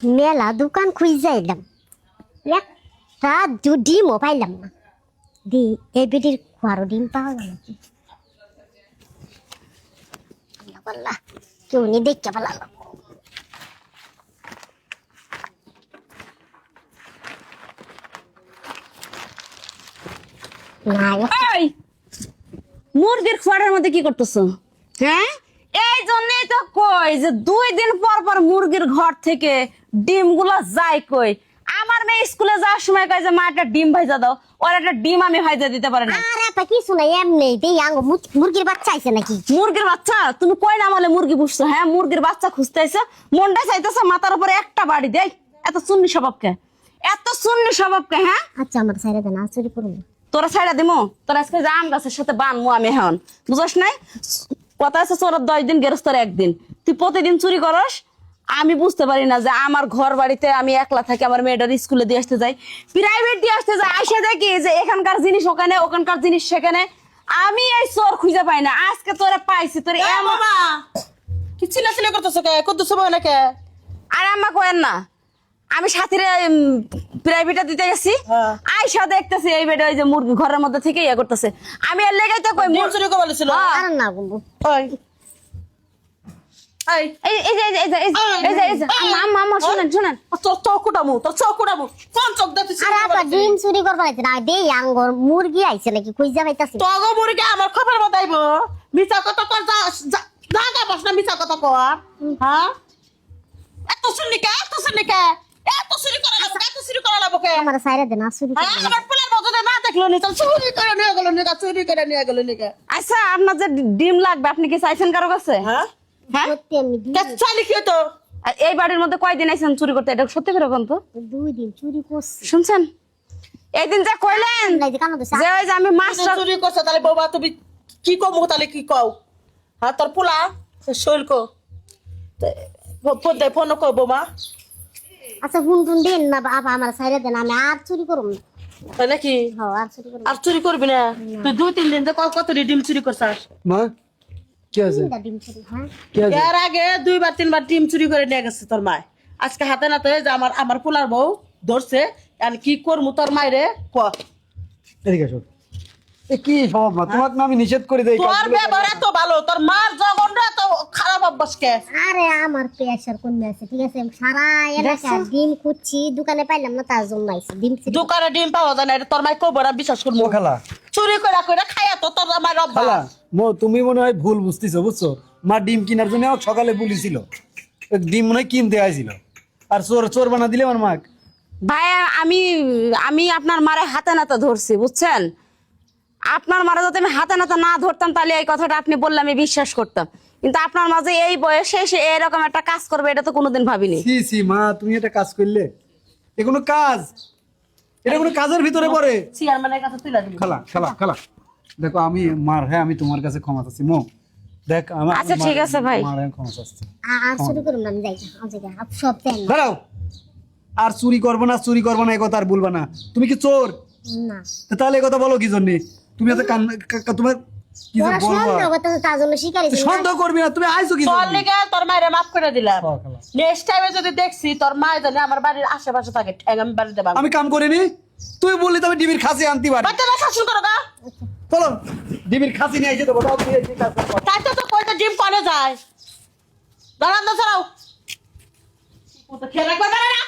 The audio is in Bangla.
মেলা দোকান খুঁজে এলাম, একটা ডিমও পাইলাম না। দি এই বেটির আরো ডিম পাওয়া গেল কি? বললা কেউ নি দেখতে পেলাম এই মুরগির খোয়ারের মধ্যে কি করতেছো? হ্যাঁ, এই জন্যই তো কই যে 2 দিন পর পর মুরগির ঘর থেকে ডিম গুলা যায় কই। আমার মেয়ে স্কুলে যাওয়ার সময় কয় যে মা একটা ডিম ভাইজা দাও, ওর একটা ডিম আমি ভাইজা দিতে পারি না। আরে আপা কিছু নাই, এমনি দেই আঙ্গ মুরগির বাচ্চা আইছে নাকি? মুরগির বাচ্চা? তুমি কই না বলে মুরগি পুষছো? হ্যাঁ, মুরগির বাচ্চা খুঁজতে আইছো, মনটা চাইতেছে মাথার উপরে একটা বাড়ি দেই। এত সুন্নি স্বভাবকে, এত সুন্নি স্বভাবকে। হ্যাঁ আচ্ছা আমার সাইরা দেন, চুরি করুন। তোরা ছাইড়া দিমু, তোরা আজকে জাম গাছের সাথে বানমু আমি এখন, বুঝছ নাই? কথা আছে চোরের 10 দিন গেরস্তর 1 দিন। তুই প্রতিদিন চুরি করস, আমি বুঝতে পারি না যে আমার ঘর বাড়িতে আমি একলা থাকি, আমার মেয়েটার স্কুলে দিয়ে আসতে যাই, প্রাইভেট দিয়ে আসতে যাই, আইসা দেখি যে এখানকার জিনিস ওখানে, ওখানকার জিনিস সেখানে। আমি এই চোর খুঁজে পাই না, আজকে তোরা পাইছি। তোর মামা কি চিল্লা করতেছো কে? কত সময় না কে? আর আম্মা কয়েন না, আমি সাথীরে প্রাইভেটে দিতে গেছি, হ্যাঁ। আইসা দেখতেছি এই বেটা ওই যে মুরগি ঘরের মধ্যে থেকে ইয়ে করতেছে। আমি এর লেগাই তো কই ডিম চুরি করে বলেছিল। আরে না বন্ধু, ওই এই আম্মা শুনেন শুনেন, তোর চৌকুটামু, তোর চৌকুটামু কোন চোখ দেখছিস? আরে আপা ডিম চুরি করবার আইছে না, দেই আঙ্গ মুরগি আইছে নাকি খুঁজে পাইতাছি। তোগো মুরগি আমার খবর বাতাইব। মিছা কথা কর, জাগা বস না মিছা কথা কর। হ্যাঁ এত শুনলি কে? এত শুনলি কে? এত চুরি করে লাগবে, এত চুরি করে লাগবে কে? আমার সাইরা দেন, চুরি হ্যাঁ করুন। আমার ফুলের মধ্যে না দেখলো নি, চল চুরি করে নিয়ে গেল নিকা, চুরি করে নিয়ে গেল নিকা। আচ্ছা আপনার যে ডিম লাগবে আপনি কি চাইছেন কারো কাছে? হ্যাঁ হ্যাঁ, সত্যি আমি কে চাইলি কি তো? আর এই বাড়ির মধ্যে কয়দিন আইছেন চুরি করতে? এটা সত্যি করে কোন তো? 2 দিন চুরি করছি। শুনছেন এই দিন যা কইলেন নাই যে কানো দোষ। যে ওই যে আমি মাছটা চুরি করছে, তাহলে বাবা তুমি কি কমু, তাহলে কি কও? হ্যাঁ তোর পোলা শৈল কো ফোন কো বোমা, আচ্ছা হুন টুন দেন না আপা, আমার সাইরা দেন, আমি আর চুরি করুম না। তাই নাকি? হ্যাঁ আর চুরি করুম আর চুরি করবি না তুই? 2-3 দিন তো কত ডিম চুরি করছাস? মা কি আছে? না। ডিম চুরি, হ্যাঁ কি আছে? এর আগে 2-3 বার ডিম চুরি করে নিয়ে গেছে তোর মা। আজকে হাতে নাতে যে আমার পোলার বউ ধরছে, আর কি করমু তোর মাইরে ক? এদিকে আসো। এ কি স্বভাব মা? তোমাকে না আমি নিষেধ করে দেই তোর ব্যবহার এত ভালো, তোর মার জগনটা এত খারাপ অভ্যাস কে? আরে আমার প্রেশার কমে আছে, ঠিক আছে? সারা এলাকা ডিম খুঁজছি, দোকানে পাইলাম না, তার জন্য আইছি ডিম চুরি। দোকানে ডিম পাওয়া যায় না, এটা তোর মাই কবর আর বিশ্বাস করবো? ও খালা, চুরি করে করে খাইয়া তো তোর আমার খালা অভ্যাস। তুমি মনে হয় ভুল বুঝতেছো, বুঝছো? মা ডিম কেনার জন্য আমাকে সকালে বলেছিল, ডিম মনে হয় কিনতে আইছিল, আর চোর চোর বানা দিলে আমার মা। ভাইয়া আমি আমি আপনার মারে হাতে নাতে ধরছি, বুঝছেন? আপনার মারা যদি আমি হাতে নাতে না ধরতাম তাহলে এই কথাটা আপনি বললে আমি বিশ্বাস করতাম, কিন্তু আপনার মাঝে এই বয়সে এসে এরকম একটা কাজ করবে এটা তো কোনোদিন ভাবিনি। সি সি মা, তুমি এটা কাজ করলে? এ কোনো কাজ? এটা কোনো কাজের ভিতরে পড়ে? চেয়ারম্যানের কাছে তুলে দিবি। খালা খালা খালা দেখো, আমি মার, হ্যাঁ আমি তোমার কাছে ক্ষমা চাচ্ছি মো। দেখ আমার আচ্ছা, ঠিক আছে ভাই। মার আমি ক্ষমা চাচ্ছি। আর চুরি করুম না, আমি যাই সব দেন দাঁড়াও, আর চুরি করবো না, চুরি করবো না এই কথা আর বলবা না। তুমি কি চোর? না। তা তাহলে এই কথা বলো কি জন্য? তুমি এত তোমার কি যে ওরা বলবো? সন্দেহ করতেছে, তার জন্য শিকারি তুই সন্দেহ করবি না, তুমি আইছো কি তোর জন্য? লিগে তোর মায়ের মাফ করে দিলাম। হ্যাঁ, খালা। নেক্সট টাইমে যদি দেখছি তোর মা জানে আমার বাড়ির আশেপাশে থাকে, ঠ্যাং আমি বাড়িতে বাঁধবো। আমি কাম করিনি, তুই বললি তো আমি ডিবির খাসি আনতে পারি। বাচ্চারা শাসন করো গা। চলো ডিবির খাসি নিয়ে এসে দেবো, দাও দিয়ে এসে কাজ করো। তাই তো কয়টা ডিম পালে যায়। দাঁড়ান না ছাড়াও। ও তো খেলা করে দাঁড়ায় না।